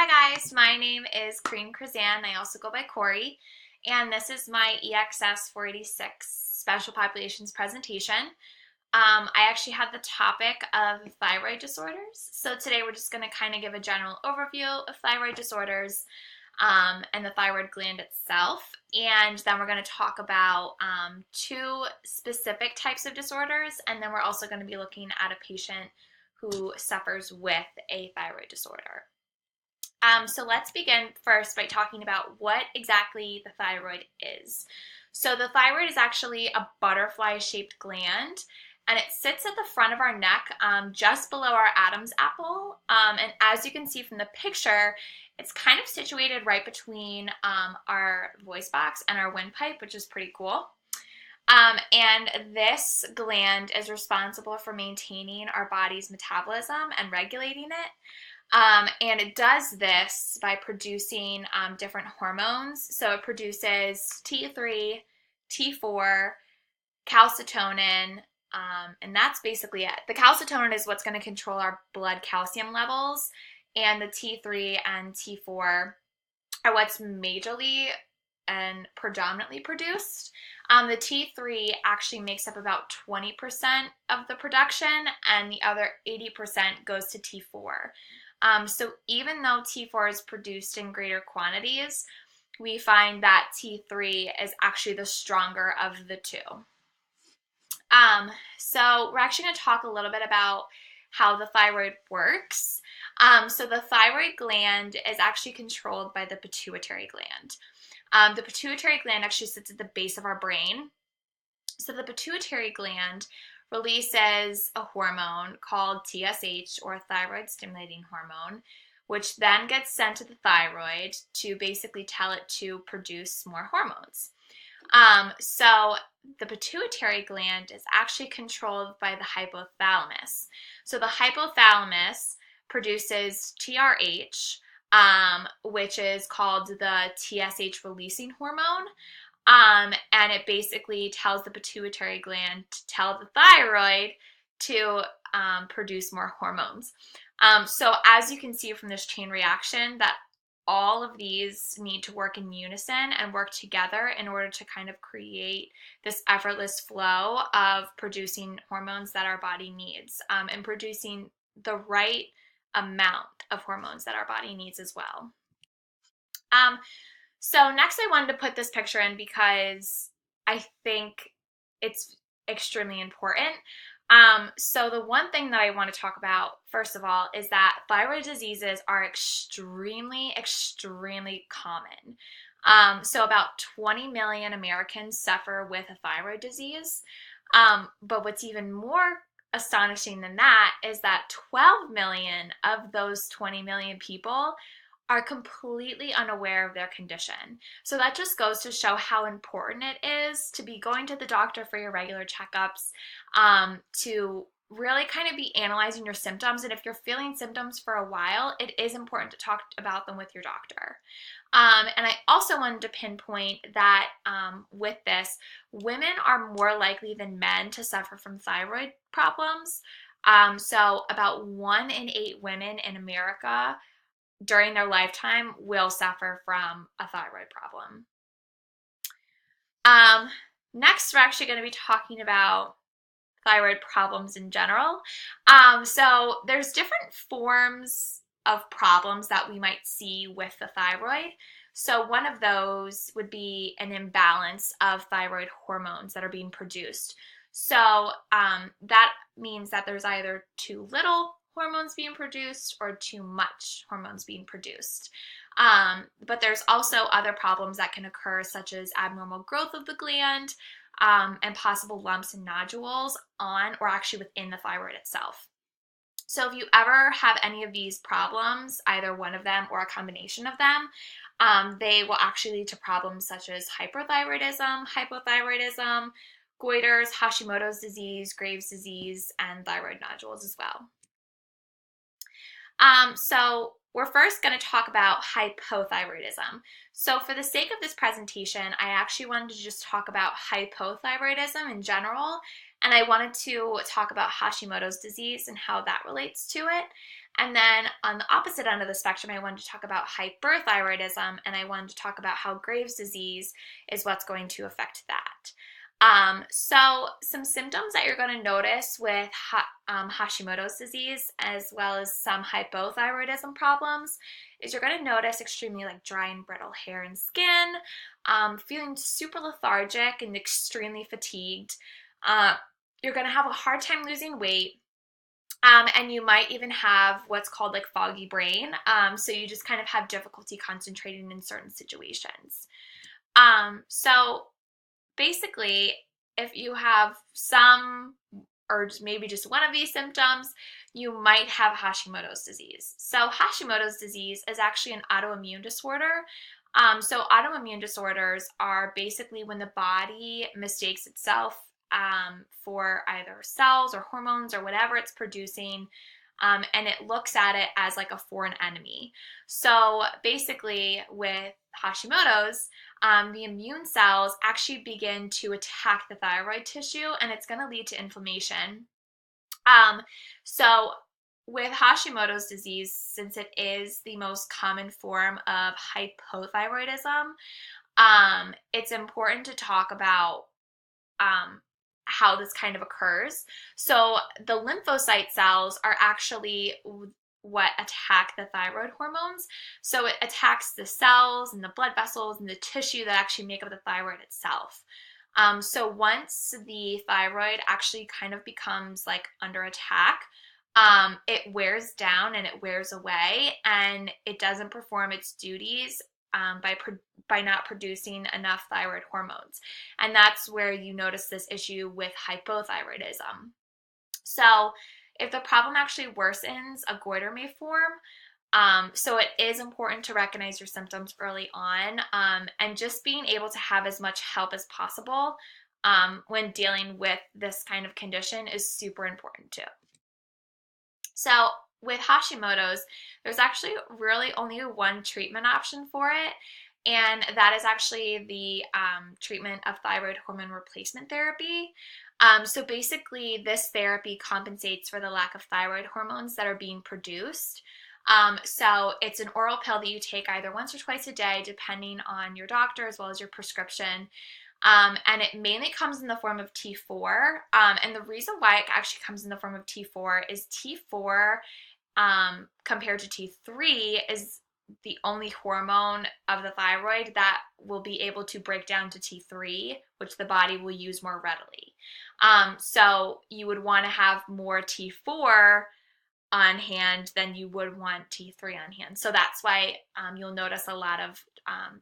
Hi guys, my name is Corinne Krazan. I also go by Corey, and this is my EXS 486 Special Populations presentation. I actually had the topic of thyroid disorders, so today we're just going to kind of give a general overview of thyroid disorders and the thyroid gland itself, and then we're going to talk about two specific types of disorders, and then we're also going to be looking at a patient who suffers with a thyroid disorder. So let's begin first by talking about what exactly the thyroid is. So the thyroid is actually a butterfly-shaped gland, and it sits at the front of our neck, just below our Adam's apple. And as you can see from the picture, it's kind of situated right between our voice box and our windpipe, which is pretty cool. And this gland is responsible for maintaining our body's metabolism and regulating it. And it does this by producing different hormones. So it produces T3, T4, calcitonin, and that's basically it. The calcitonin is what's going to control our blood calcium levels, and the T3 and T4 are what's majorly and predominantly produced. The T3 actually makes up about 20% of the production, and the other 80% goes to T4. So even though T4 is produced in greater quantities, we find that T3 is actually the stronger of the two. So we're actually going to talk a little bit about how the thyroid works. So the thyroid gland is actually controlled by the pituitary gland. The pituitary gland actually sits at the base of our brain. So the pituitary gland releases a hormone called TSH, or thyroid stimulating hormone, which then gets sent to the thyroid to basically tell it to produce more hormones. So the pituitary gland is actually controlled by the hypothalamus. So the hypothalamus produces TRH, which is called the TSH releasing hormone. And it basically tells the pituitary gland to tell the thyroid to produce more hormones. So as you can see from this chain reaction, that all of these need to work in unison and work together in order to kind of create this effortless flow of producing hormones that our body needs, and producing the right amount of hormones that our body needs as well. So next I wanted to put this picture in because I think it's extremely important. So the one thing that I want to talk about, first of all, is that thyroid diseases are extremely, extremely common. So about 20 million Americans suffer with a thyroid disease. But what's even more astonishing than that is that 12 million of those 20 million people are completely unaware of their condition. So that just goes to show how important it is to be going to the doctor for your regular checkups, to really kind of be analyzing your symptoms. And if you're feeling symptoms for a while, it is important to talk about them with your doctor. And I also wanted to pinpoint that with this, women are more likely than men to suffer from thyroid problems. So about 1 in 8 women in America during their lifetime will suffer from a thyroid problem. Next, we're actually going to be talking about thyroid problems in general. So there's different forms of problems that we might see with the thyroid. So one of those would be an imbalance of thyroid hormones that are being produced. So that means that there's either too little hormones being produced or too much hormones being produced. But there's also other problems that can occur, such as abnormal growth of the gland, and possible lumps and nodules on or actually within the thyroid itself. So if you ever have any of these problems, either one of them or a combination of them, they will actually lead to problems such as hyperthyroidism, hypothyroidism, goiters, Hashimoto's disease, Graves' disease, and thyroid nodules as well. So we're first going to talk about hypothyroidism. So for the sake of this presentation, I actually wanted to just talk about hypothyroidism in general, and I wanted to talk about Hashimoto's disease and how that relates to it. And then on the opposite end of the spectrum, I wanted to talk about hyperthyroidism, and I wanted to talk about how Graves' disease is what's going to affect that. So some symptoms that you're going to notice with Hashimoto's disease, as well as some hypothyroidism problems, is you're going to notice extremely like dry and brittle hair and skin, feeling super lethargic and extremely fatigued. You're going to have a hard time losing weight. And you might even have what's called like foggy brain. So you just kind of have difficulty concentrating in certain situations. So basically, if you have some or maybe just one of these symptoms, you might have Hashimoto's disease. So Hashimoto's disease is actually an autoimmune disorder. So autoimmune disorders are basically when the body mistakes itself for either cells or hormones or whatever it's producing, and it looks at it as like a foreign enemy. So basically with Hashimoto's, the immune cells actually begin to attack the thyroid tissue, and it's going to lead to inflammation. So with Hashimoto's disease, since it is the most common form of hypothyroidism, it's important to talk about how this kind of occurs. So the lymphocyte cells are actually what attack the thyroid hormones. So it attacks the cells and the blood vessels and the tissue that actually make up the thyroid itself. So once the thyroid actually kind of becomes like under attack, it wears down and it wears away, and it doesn't perform its duties by not producing enough thyroid hormones. And that's where you notice this issue with hypothyroidism. So if the problem actually worsens, a goiter may form. So it is important to recognize your symptoms early on, and just being able to have as much help as possible when dealing with this kind of condition is super important too. So with Hashimoto's, there's actually really only one treatment option for it, and that is actually the treatment of thyroid hormone replacement therapy. So basically, this therapy compensates for the lack of thyroid hormones that are being produced. So it's an oral pill that you take either once or twice a day, depending on your doctor as well as your prescription. And it mainly comes in the form of T4. And the reason why it actually comes in the form of T4 is T4 compared to T3 is the only hormone of the thyroid that will be able to break down to T3, which the body will use more readily. So you would want to have more T4 on hand than you would want T3 on hand. So that's why you'll notice a lot of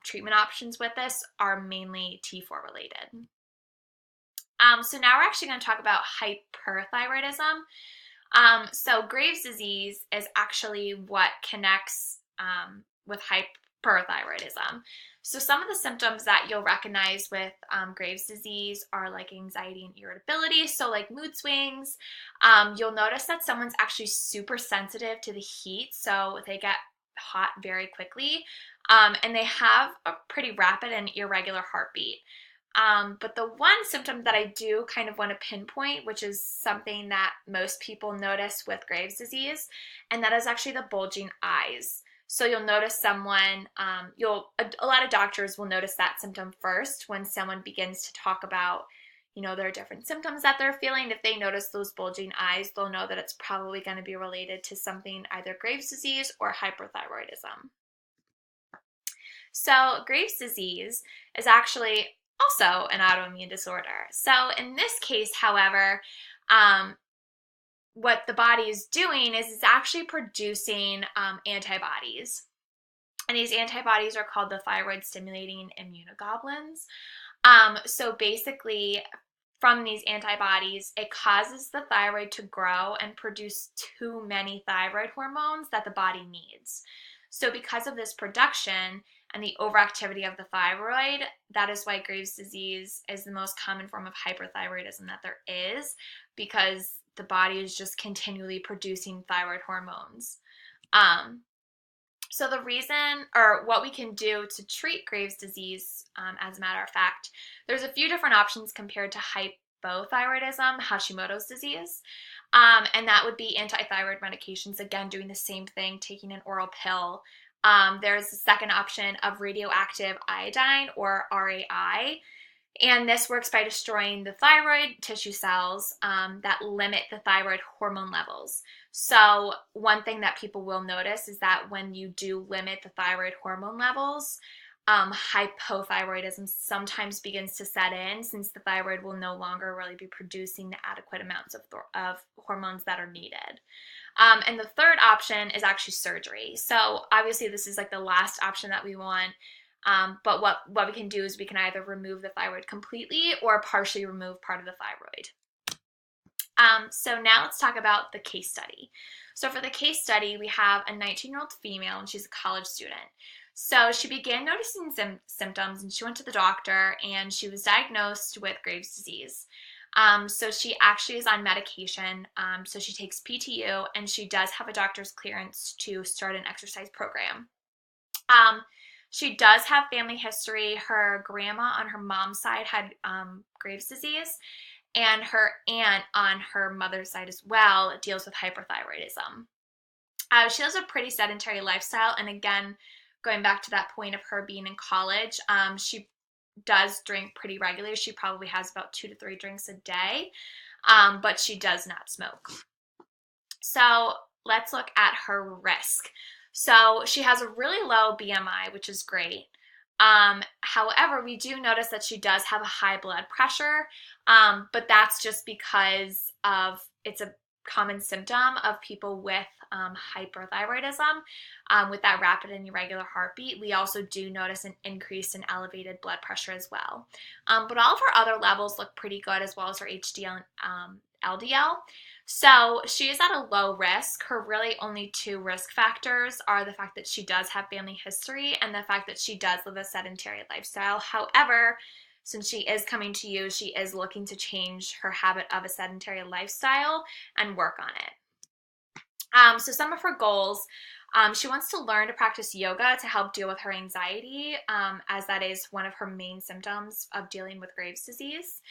treatment options with this are mainly T4 related. So now we're actually going to talk about hyperthyroidism. So Graves' disease is actually what connects with hyperthyroidism. So some of the symptoms that you'll recognize with Graves' disease are like anxiety and irritability, so like mood swings. You'll notice that someone's actually super sensitive to the heat, so they get hot very quickly, and they have a pretty rapid and irregular heartbeat. But the one symptom that I do kind of want to pinpoint, which is something that most people notice with Graves' disease, and that is actually the bulging eyes. So you'll notice someone, a lot of doctors will notice that symptom first when someone begins to talk about, their different symptoms that they're feeling. If they notice those bulging eyes, they'll know that it's probably going to be related to something either Graves' disease or hyperthyroidism. So Graves' disease is actually also an autoimmune disorder. So in this case, however, what the body is doing is it's actually producing antibodies. And these antibodies are called the thyroid stimulating immunoglobulins. So basically, from these antibodies, it causes the thyroid to grow and produce too many thyroid hormones that the body needs. So because of this production and the overactivity of the thyroid, that is why Graves' disease is the most common form of hyperthyroidism that there is, because the body is just continually producing thyroid hormones. So the reason, or what we can do to treat Graves' disease, as a matter of fact, there's a few different options compared to hypothyroidism, Hashimoto's disease. And that would be anti-thyroid medications, again, doing the same thing, taking an oral pill. There's a second option of radioactive iodine, or RAI, and this works by destroying the thyroid tissue cells that limit the thyroid hormone levels. So one thing that people will notice is that when you do limit the thyroid hormone levels, hypothyroidism sometimes begins to set in, since the thyroid will no longer really be producing the adequate amounts of hormones that are needed. And the third option is actually surgery. So obviously this is like the last option that we want. But what we can do is we can either remove the thyroid completely or partially remove part of the thyroid. So now let's talk about the case study. So for the case study, we have a 19-year-old female, and she's a college student. So she began noticing symptoms, and she went to the doctor, and she was diagnosed with Graves' disease. So she actually is on medication. So she takes PTU, and she does have a doctor's clearance to start an exercise program. She does have family history. Her grandma on her mom's side had Graves' disease, and her aunt on her mother's side as well deals with hyperthyroidism. She lives a pretty sedentary lifestyle, and again, going back to that point of her being in college, she does drink pretty regularly. She probably has about 2 to 3 drinks a day, but she does not smoke. So let's look at her risk. So she has a really low BMI, which is great. However, we do notice that she does have a high blood pressure, but that's just because it's a common symptom of people with hyperthyroidism, with that rapid and irregular heartbeat. We also do notice an increase in elevated blood pressure as well. But all of her other levels look pretty good, as well as her HDL and LDL. So she is at a low risk. Her really only 2 risk factors are the fact that she does have family history and the fact that she does live a sedentary lifestyle. However, since she is coming to you, she is looking to change her habit of a sedentary lifestyle and work on it. So some of her goals, she wants to learn to practice yoga to help deal with her anxiety, as that is one of her main symptoms of dealing with Graves' disease.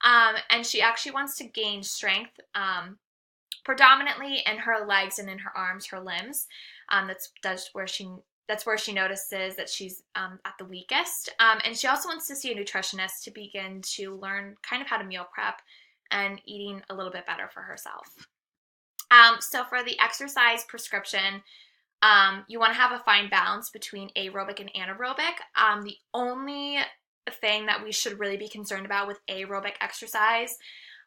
And she actually wants to gain strength, predominantly in her legs and in her arms, her limbs. That's where she notices that she's at the weakest. And she also wants to see a nutritionist to begin to learn kind of how to meal prep and eating a little bit better for herself. So for the exercise prescription, you want to have a fine balance between aerobic and anaerobic. The only thing that we should really be concerned about with aerobic exercise,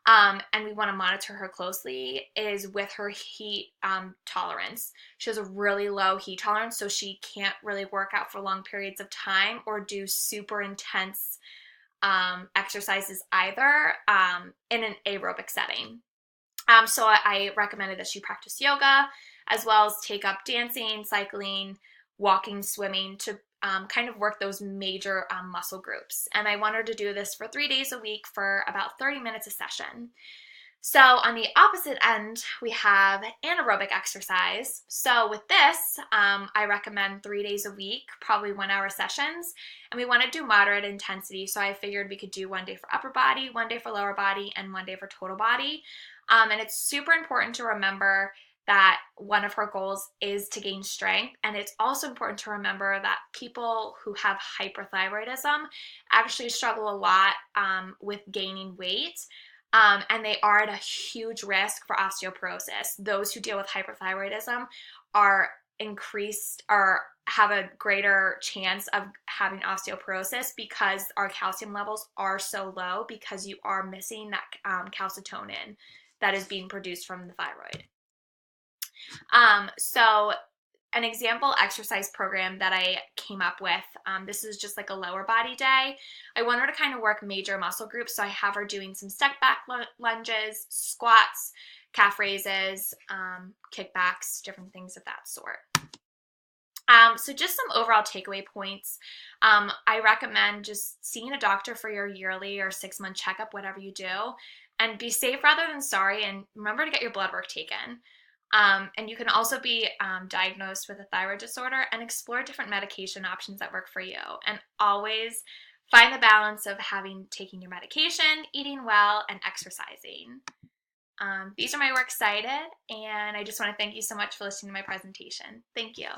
and we want to monitor her closely, is with her heat tolerance. She has a really low heat tolerance, so she can't really work out for long periods of time or do super intense exercises either in an aerobic setting. So I recommended that she practice yoga, as well as take up dancing, cycling, walking, swimming, to kind of work those major muscle groups. And I want her to do this for 3 days a week for about 30 minutes a session. So on the opposite end, we have anaerobic exercise. So with this, I recommend 3 days a week, probably 1-hour sessions. And we want to do moderate intensity. So I figured we could do 1 day for upper body, 1 day for lower body, and 1 day for total body. And it's super important to remember that one of her goals is to gain strength. And it's also important to remember that people who have hyperthyroidism actually struggle a lot with gaining weight. And they are at a huge risk for osteoporosis. Those who deal with hyperthyroidism are increased or have a greater chance of having osteoporosis because our calcium levels are so low, because you are missing that calcitonin that is being produced from the thyroid. So an example exercise program that I came up with, this is just like a lower body day. I want her to kind of work major muscle groups, so I have her doing some step back lunges, squats, calf raises, kickbacks, different things of that sort. So just some overall takeaway points. I recommend just seeing a doctor for your yearly or 6-month checkup, whatever you do, and be safe rather than sorry, and remember to get your blood work taken. And you can also be diagnosed with a thyroid disorder and explore different medication options that work for you. And always find the balance of taking your medication, eating well, and exercising. These are my works cited, and I just want to thank you so much for listening to my presentation. Thank you.